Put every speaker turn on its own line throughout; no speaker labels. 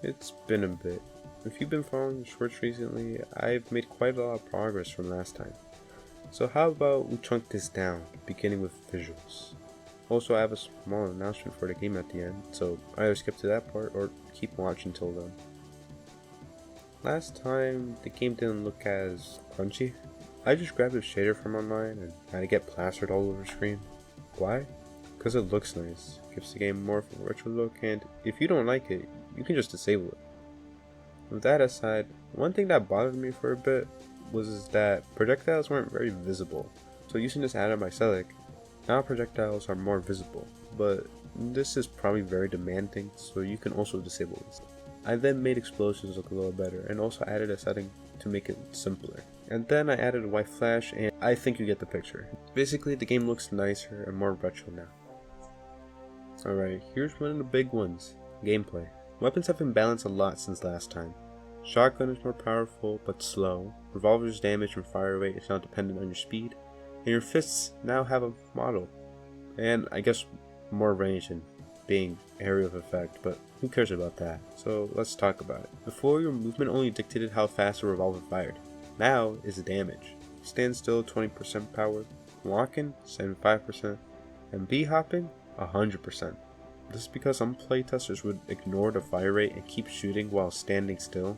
It's been a bit. If you've been following the shorts recently, I've made quite a lot of progress from last time. So how about we chunk this down, beginning with visuals. Also, I have a small announcement for the game at the end, so either skip to that part or keep watching till then. Last time, the game didn't look as crunchy. I just grabbed a shader from online and had it get plastered all over the screen. Why? Because it looks nice, gives the game more of a retro look, and if you don't like it, you can just disable it. With that aside, one thing that bothered me for a bit was that projectiles weren't very visible. So using this add-on by Celic, now projectiles are more visible, but this is probably very demanding, so you can also disable this. I then made explosions look a little better and also added a setting to make it simpler. And then I added a white flash, and I think you get the picture. Basically, the game looks nicer and more retro now. Alright, here's one of the big ones, gameplay. Weapons have been balanced a lot since last time. Shotgun is more powerful but slow, revolver's damage and fire rate is now dependent on your speed, and your fists now have a model. And I guess more range and being area of effect, but who cares about that? So let's talk about it. Before, your movement only dictated how fast a revolver fired. Now is the damage. Stand still 20% power, walking 75%, and b-hopping 100%. This is because some playtesters would ignore the fire rate and keep shooting while standing still.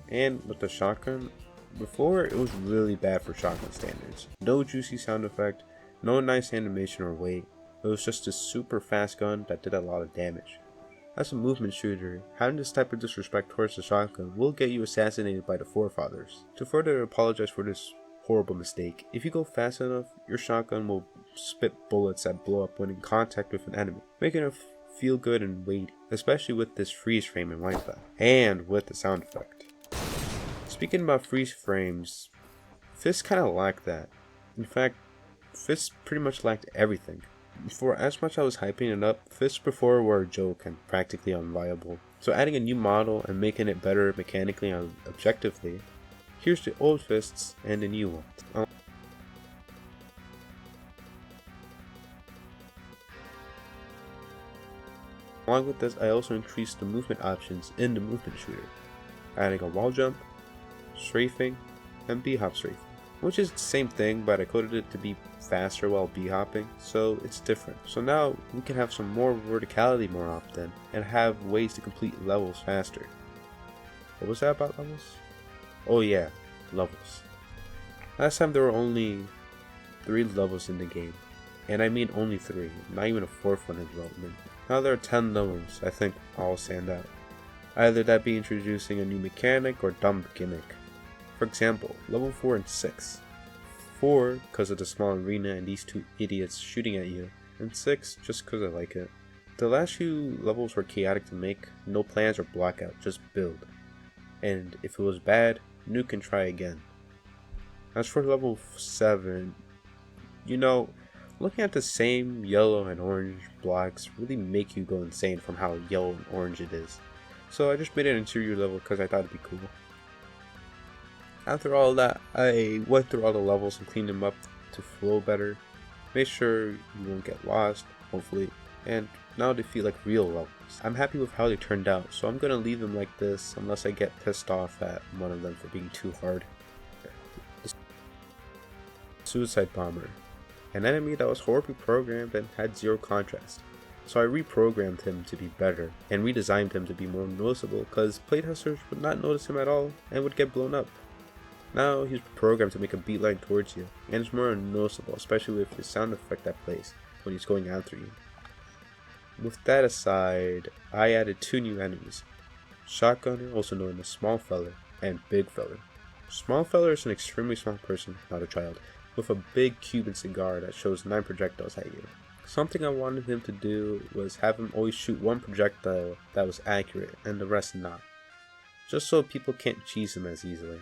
And with the shotgun, before it was really bad for shotgun standards. No juicy sound effect, no nice animation or weight. It was just a super fast gun that did a lot of damage. As a movement shooter, having this type of disrespect towards the shotgun will get you assassinated by the forefathers. To further apologize for this horrible mistake, if you go fast enough, your shotgun will spit bullets that blow up when in contact with an enemy, making it feel good and weighty, especially with this freeze frame in Wipeout, and with the sound effect. Speaking about freeze frames, Fists kinda lacked that. In fact, Fists pretty much lacked everything. For as much I was hyping it up, Fists before were a joke and practically unviable. So adding a new model and making it better mechanically and objectively, here's the old Fists and the new ones. Along with this, I also increased the movement options in the movement shooter, adding a wall jump, strafing, and b-hop strafing, which is the same thing, but I coded it to be faster while b-hopping, so it's different. So now we can have some more verticality more often and have ways to complete levels faster. What was that about levels? Oh yeah, levels. Last time there were only 3 levels in the game, and I mean only 3, not even a 4th one in development. Now there are 10 levels I think all stand out. Either that be introducing a new mechanic or dumb gimmick. For example, level 4 and 6. 4 because of the small arena and these 2 idiots shooting at you, and 6 just because I like it. The last few levels were chaotic to make, no plans or blockout, just build. And if it was bad, nuke and try again. As for level 7, you know, looking at the same yellow and orange blocks really make you go insane from how yellow and orange it is. So I just made an interior level because I thought it'd be cool. After all that, I went through all the levels and cleaned them up to flow better. Made sure you won't get lost, hopefully, and now they feel like real levels. I'm happy with how they turned out, so I'm gonna leave them like this unless I get pissed off at one of them for being too hard. Suicide Bomber. An enemy that was horribly programmed and had 0 contrast. So I reprogrammed him to be better, and redesigned him to be more noticeable because playtesters would not notice him at all and would get blown up. Now he's programmed to make a beeline towards you, and it's more noticeable, especially with his sound effect that plays when he's going after you. With that aside, I added 2 new enemies. Shotgunner, also known as Small Feller, and Big Feller. Small Feller is an extremely small person, not a child, with a big Cuban cigar that shows 9 projectiles at you. Something I wanted him to do was have him always shoot 1 projectile that was accurate and the rest not, just so people can't cheese him as easily.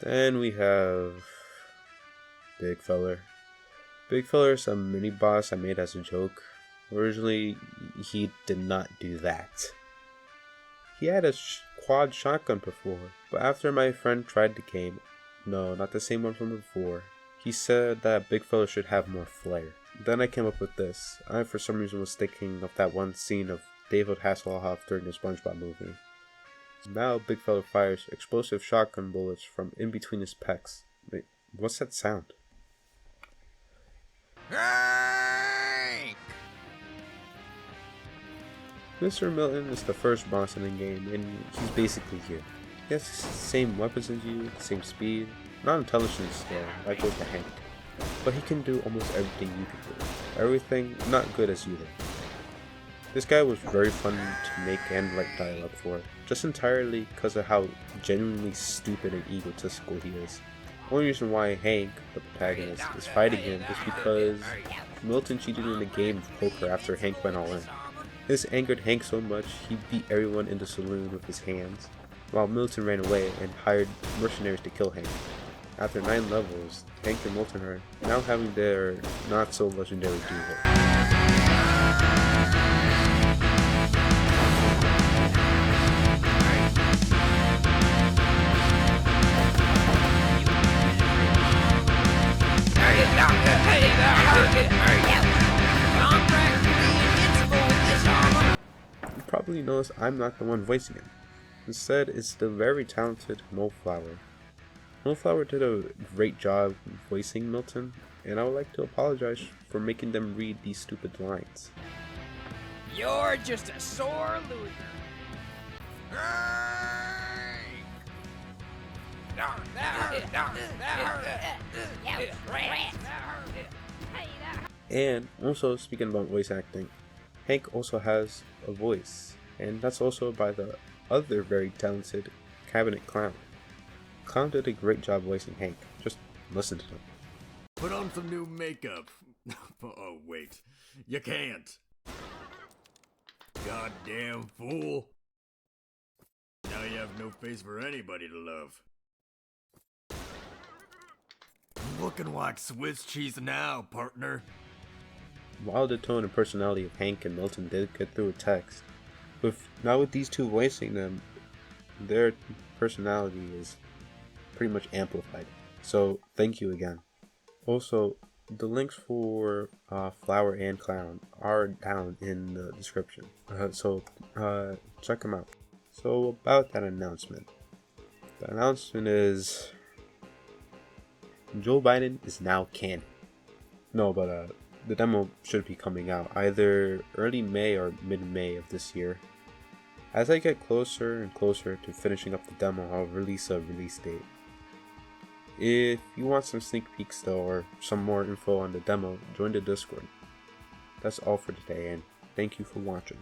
Then we have Big Feller. Big Feller is a mini boss I made as a joke. Originally, he did not do that. He had a quad shotgun before, but after my friend tried the game, no, not the same one from before, he said that Big Feller should have more flair. Then I came up with this. I for some reason was thinking of that one scene of David Hasselhoff during the SpongeBob movie. Now Big Fella fires explosive shotgun bullets from in between his pecs. Wait, what's that sound?
Hank!
Mr. Milton is the first boss in the game, and he's basically here. He has the same weapons as you, the same speed, not intelligence though, like with the Hank. But he can do almost everything you can do. Everything not good as you though. This guy was very fun to make and write dialogue for, just entirely because of how genuinely stupid and egotistical he is. The only reason why Hank, the protagonist, is fighting him is because Milton cheated in a game of poker after Hank went all in. This angered Hank so much he beat everyone in the saloon with his hands, while Milton ran away and hired mercenaries to kill Hank. After 9 levels, Hank and Milton are now having their not so legendary duo. You probably noticed I'm not the one voicing him. Instead, it's the very talented Mollflower. Mollflower did a great job voicing Milton, and I would like to apologize for making them read these stupid lines.
You're just a sore loser.
And also, speaking about voice acting, Hank also has a voice, and that's also by the other very talented Cabinet Clown. Clown did a great job voicing Hank. Just listen to him.
Put on some new makeup. Oh, wait. You can't. Goddamn fool. Now you have no face for anybody to love. Looking like Swiss cheese now, partner.
While the tone and personality of Hank and Milton did get through a text, now with these two voicing them, their personality is pretty much amplified. So thank you again. Also, the links for Flower and Clown are down in the description, so check them out. So about that announcement. The announcement is Joe Biden is now canon. No, but the demo should be coming out either early May or mid-May of this year. As I get closer and closer to finishing up the demo, I'll release a release date. If you want some sneak peeks though, or some more info on the demo, join the Discord. That's all for today, and thank you for watching.